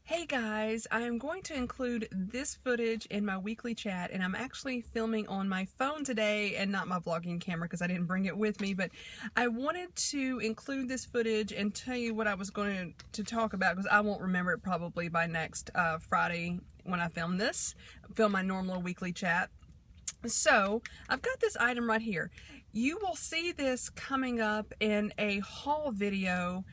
Hey guys, I am going to include this footage in my weekly chat, and I'm actually filming on my phone today and not my vlogging camera because I didn't bring it with me, but I wanted to include this footage and tell you what I was going to talk about because I won't remember it probably by next Friday when I film my normal weekly chat. So I've got this item right here. You will see this coming up in a haul video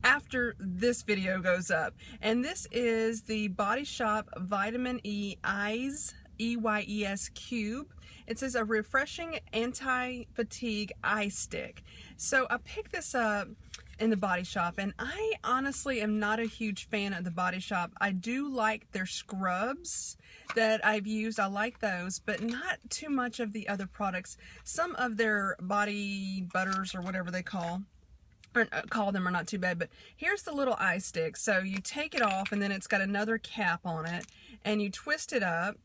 after this video goes up, and this is the Body Shop Vitamin E Eyes EYES Cube. It says a refreshing anti-fatigue eye stick. So I picked this up in the Body Shop, and I honestly am not a huge fan of the Body Shop. I do like their scrubs that I've used. I like those, but not too much of the other products. Some of their body butters or whatever they call them are not too bad, but here's the little eye stick. So you take it off, and then it's got another cap on it, and you twist it up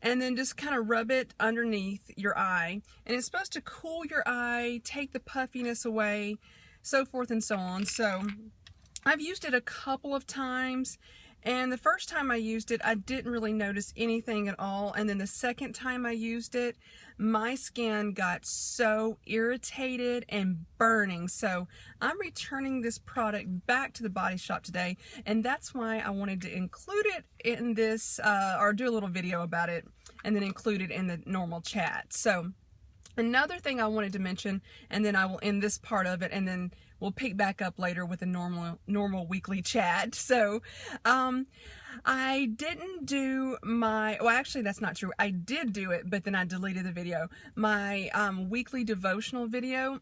and then just kind of rub it underneath your eye, and it's supposed to cool your eye, take the puffiness away, so forth and so on. So I've used it a couple of times, and the first time I used it, I didn't really notice anything at all. And then the second time I used it, my skin got so irritated and burning. So I'm returning this product back to the Body Shop today, and that's why I wanted to include it in this, or do a little video about it, and then include it in the normal chat. So another thing I wanted to mention, and then I will end this part of it, and then we'll pick back up later with a normal weekly chat. So, I didn't do my, well actually that's not true. I did do it, but then I deleted the video. My weekly devotional video,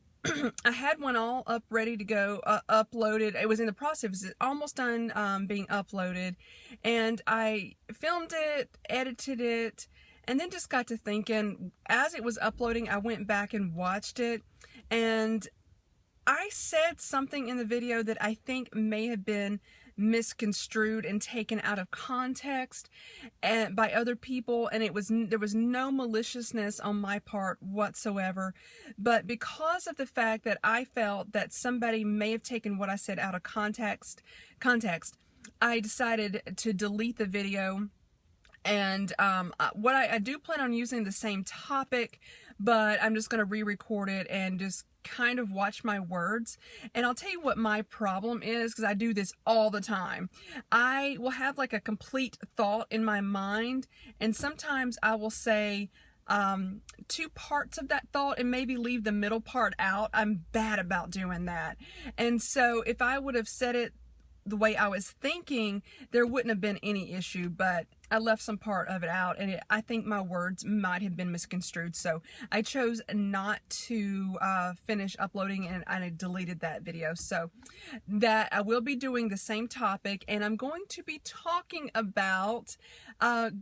I had one all up ready to go, uploaded. It was in the process, it's almost done being uploaded, and I filmed it, edited it, and then just got to thinking, as it was uploading, I went back and watched it, and I said something in the video that I think may have been misconstrued and taken out of context by other people, and there was no maliciousness on my part whatsoever, but because of the fact that I felt that somebody may have taken what I said out of context, I decided to delete the video. And what I do plan on using the same topic, but I'm just going to re-record it and just kind of watch my words. And I'll tell you what my problem is, because I do this all the time. I will have like a complete thought in my mind, and sometimes I will say two parts of that thought and maybe leave the middle part out. I'm bad about doing that. And so if I would have said it the way I was thinking, there wouldn't have been any issue, but I left some part of it out, and I think my words might have been misconstrued, so I chose not to finish uploading, and I deleted that video. So that I will be doing the same topic, and I'm going to be talking about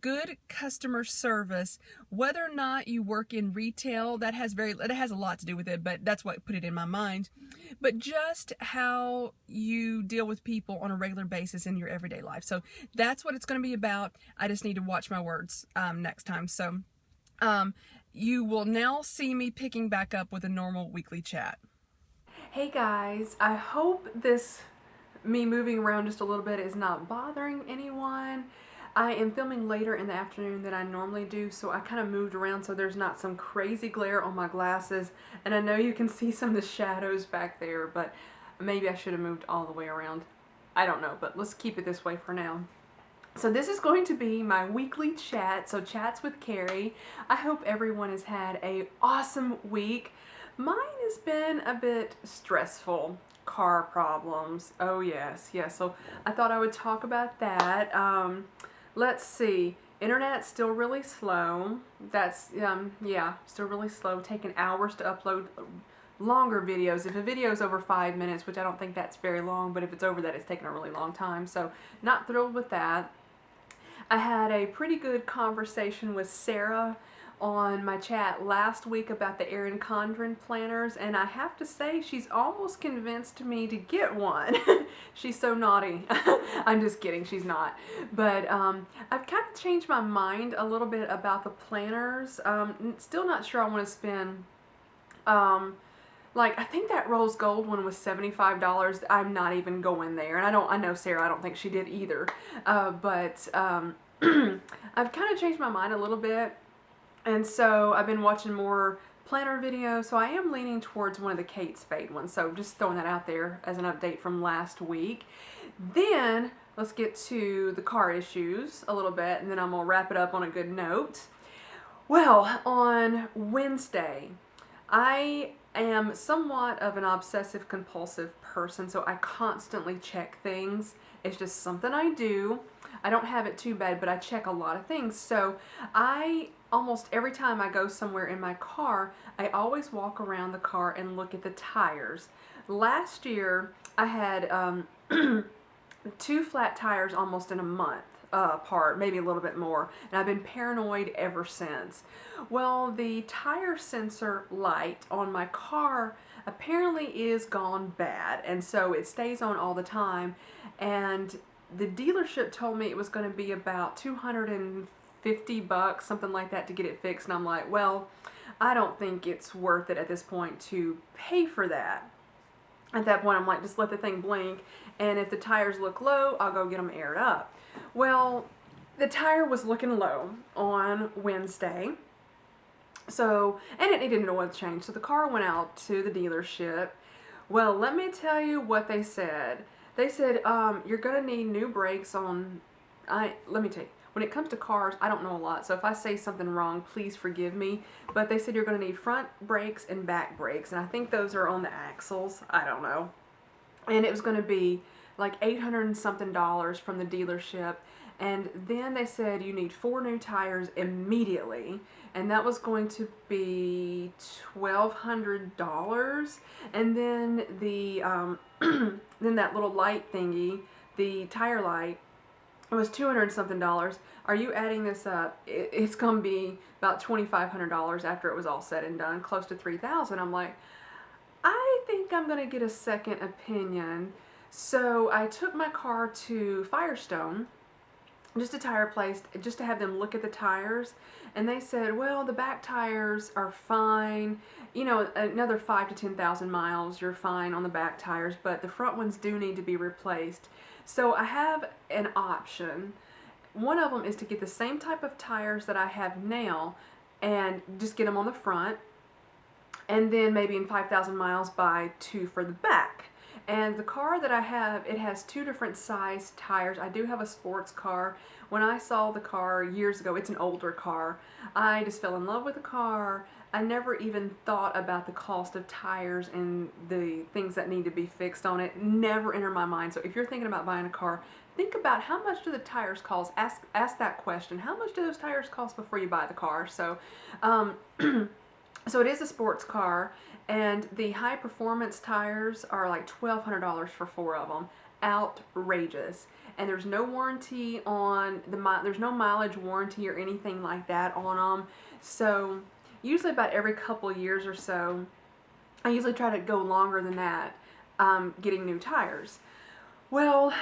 good customer service. Whether or not you work in retail, that has a lot to do with it, but that's what put it in my mind. But just how you deal with people on a regular basis in your everyday life. So that's what it's going to be about. I just need to watch my words next time. So you will now see me picking back up with a normal weekly chat. Hey guys, I hope me moving around just a little bit is not bothering anyone. I am filming later in the afternoon than I normally do, so I kind of moved around so there's not some crazy glare on my glasses, and I know you can see some of the shadows back there, but maybe I should have moved all the way around. I don't know, but let's keep it this way for now. So this is going to be my weekly chat, so Chats with Karrie. I hope everyone has had a awesome week. Mine has been a bit stressful. Car problems. Oh yes, so I thought I would talk about that. Let's see. Internet's still really slow. That's, yeah, still really slow. Taking hours to upload longer videos. If a video is over 5 minutes, which I don't think that's very long, but if it's over that, it's taking a really long time. So not thrilled with that. I had a pretty good conversation with Sarah on my chat last week about the Erin Condren planners, and I have to say she's almost convinced me to get one. She's so naughty. I'm just kidding, she's not. But I've kind of changed my mind a little bit about the planners. Still not sure I want to spend Like, I think that rose gold one was $75. I'm not even going there. And I know Sarah, I don't think she did either. But I've kind of changed my mind a little bit. And so I've been watching more planner videos. So I am leaning towards one of the Kate Spade ones. So just throwing that out there as an update from last week. Then let's get to the car issues a little bit. And then I'm going to wrap it up on a good note. Well, on Wednesday, I am somewhat of an obsessive compulsive person, so I constantly check things. It's just something I do. I don't have it too bad, but I check a lot of things. So almost every time I go somewhere in my car, I always walk around the car and look at the tires. Last year, I had 2 flat tires almost in a month apart, maybe a little bit more, and I've been paranoid ever since. Well, the tire sensor light on my car apparently is gone bad, and so it stays on all the time, and the dealership told me it was going to be about $250, something like that, to get it fixed, and I'm like, well, I don't think it's worth it at this point to pay for that. At that point, I'm like, just let the thing blink, and if the tires look low, I'll go get them aired up. Well, the tire was looking low on Wednesday, so, and it needed an oil change, so the car went out to the dealership. Well, let me tell you what they said. They said, you're going to need new brakes on, let me tell you, when it comes to cars, I don't know a lot, so if I say something wrong, please forgive me, but they said you're going to need front brakes and back brakes, and I think those are on the axles, I don't know, and it was going to be like $800 and something from the dealership, and then they said you need 4 new tires immediately, and that was going to be $1,200, and then the then that little light thingy, the tire light, it was $200 and something. Are you adding this up? It's going to be about $2,500 after it was all said and done, close to $3,000. I'm like, I think I'm going to get a second opinion. So I took my car to Firestone, just a tire place, just to have them look at the tires, and they said, well, the back tires are fine, you know, another 5,000 to 10,000 miles, you're fine on the back tires, but the front ones do need to be replaced. So I have an option. One of them is to get the same type of tires that I have now and just get them on the front, and then maybe in 5,000 miles buy 2 for the back. And the car that I have, it has 2 different size tires. I do have a sports car. When I saw the car years ago, it's an older car, I just fell in love with the car. I never even thought about the cost of tires and the things that need to be fixed on it. Never entered my mind. So if you're thinking about buying a car, think about how much do the tires cost. Ask that question. How much do those tires cost before you buy the car? So, so it is a sports car, and the high performance tires are like $1,200 for 4 of them. Outrageous. And there's no warranty on there's no mileage warranty or anything like that on them. So usually about every couple of years or so, I usually try to go longer than that, getting new tires. Well,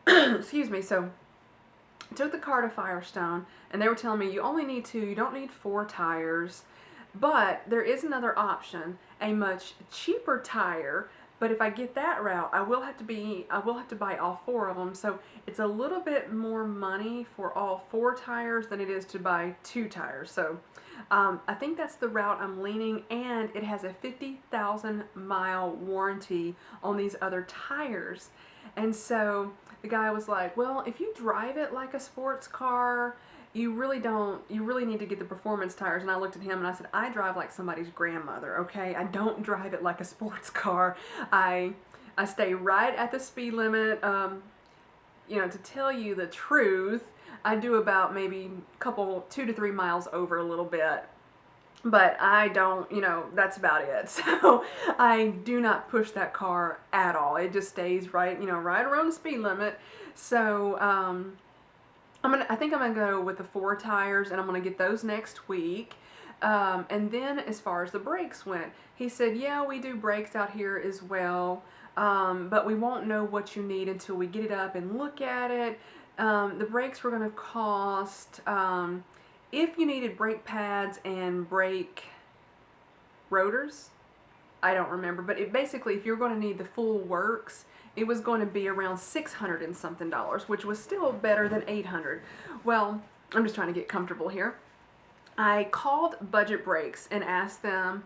excuse me, so I took the car to Firestone, and they were telling me you only need 2, you don't need 4 tires, but there is another option, a much cheaper tire. But if I get that route, I will have to buy all 4 of them. So it's a little bit more money for all 4 tires than it is to buy 2 tires. So I think that's the route I'm leaning, and it has a 50,000 mile warranty on these other tires. And so the guy was like, well, if you drive it like a sports car, you really need to get the performance tires. And I looked at him and I said, I drive like somebody's grandmother, okay? I don't drive it like a sports car. I stay right at the speed limit. You know, to tell you the truth, I do about maybe 2 to 3 miles over a little bit. But I don't, you know, that's about it. So I do not push that car at all. It just stays right, you know, right around the speed limit. So, I think I'm gonna go with the 4 tires, and I'm gonna get those next week. And then as far as the brakes went, he said, yeah, we do brakes out here as well, but we won't know what you need until we get it up and look at it. The brakes were gonna cost, if you needed brake pads and brake rotors, I don't remember, but it basically, if you're going to need the full works, it was going to be around $600 and something, which was still better than $800. Well, I'm just trying to get comfortable here. I called Budget Breaks and asked them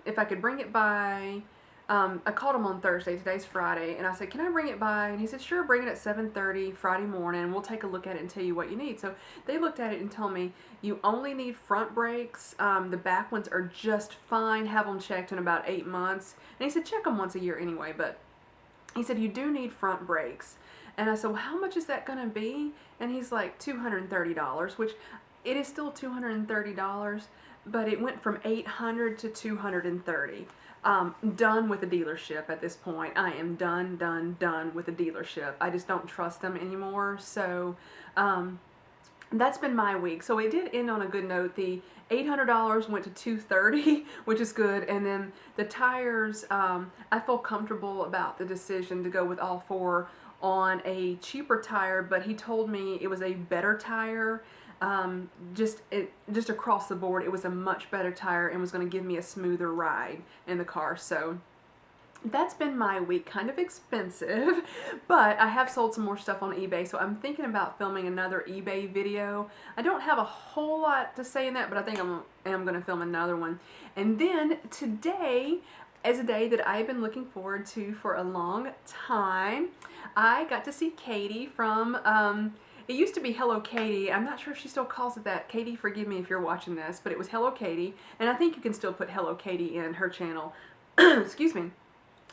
if I could bring it by. I called him on Thursday, today's Friday, and I said, can I bring it by? And he said, sure, bring it at 7:30 Friday morning, and we'll take a look at it and tell you what you need. So they looked at it and told me, you only need front brakes. The back ones are just fine. Have them checked in about 8 months. And he said, check them once a year anyway, but he said, you do need front brakes. And I said, well, how much is that going to be? And he's like, $230, which it is still $230, but it went from $800 to $230. Done with the dealership at this point. I am done with the dealership. I just don't trust them anymore. So that's been my week. So it did end on a good note. The $800 went to $230, which is good. And then the tires, I feel comfortable about the decision to go with all four on a cheaper tire, but he told me it was a better tire. Just across the board, it was a much better tire and was going to give me a smoother ride in the car. So that's been my week. Kind of expensive, but I have sold some more stuff on eBay, so I'm thinking about filming another eBay video. I don't have a whole lot to say in that, but I think I am going to film another one. And then today is a day that I've been looking forward to for a long time. I got to see Katie from it used to be Hello Katie. I'm not sure if she still calls it that. Katie, forgive me if you're watching this, but it was Hello Katie, and I think you can still put Hello Katie in her channel. Excuse me.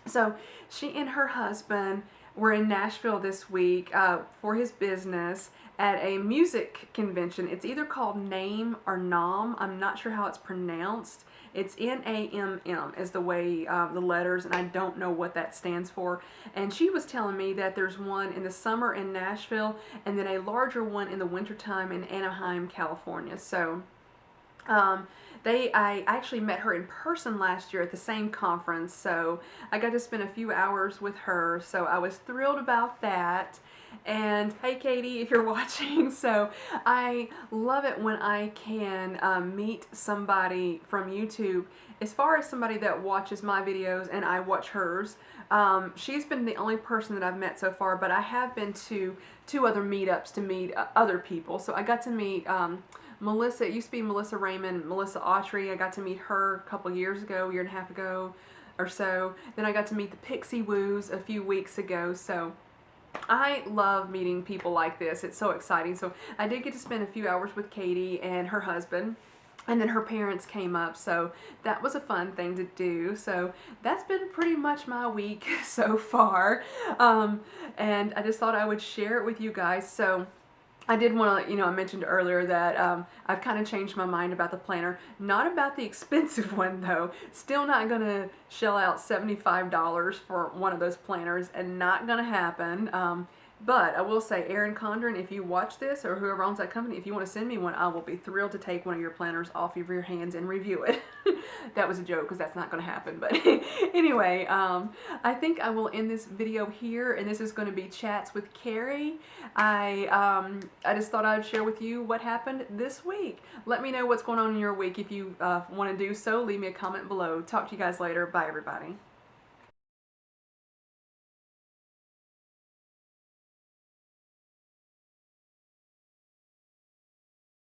So she and her husband were in Nashville this week for his business at a music convention. It's either called NAMM or NAMM. I'm not sure how it's pronounced. It's N-A-M-M is the way the letters, and I don't know what that stands for. And she was telling me that there's one in the summer in Nashville and then a larger one in the wintertime in Anaheim, California. So I actually met her in person last year at the same conference, so I got to spend a few hours with her, so I was thrilled about that. And hey Katie, if you're watching, so I love it when I can meet somebody from YouTube. As far as somebody that watches my videos and I watch hers, she's been the only person that I've met so far, but I have been to 2 other meetups to meet other people. So I got to meet Melissa. It used to be Melissa Raymond, Melissa Autry. I got to meet her a couple years ago, year and a half ago or so. Then I got to meet the Pixie Woos a few weeks ago. So I love meeting people like this. It's so exciting. So I did get to spend a few hours with Katie and her husband, and then her parents came up, so that was a fun thing to do. So that's been pretty much my week so far, and I just thought I would share it with you guys. So I did want to, I mentioned earlier that I've kind of changed my mind about the planner. Not about the expensive one, though. Still not going to shell out $75 for one of those planners, and not going to happen. But I will say, Erin Condren, if you watch this, or whoever owns that company, if you want to send me one, I will be thrilled to take one of your planners off of your hands and review it. That was a joke, because that's not going to happen. But anyway, I think I will end this video here, and this is going to be Chats with Karrie. I just thought I'd share with you what happened this week. Let me know what's going on in your week. If you want to do so, leave me a comment below. Talk to you guys later. Bye, everybody.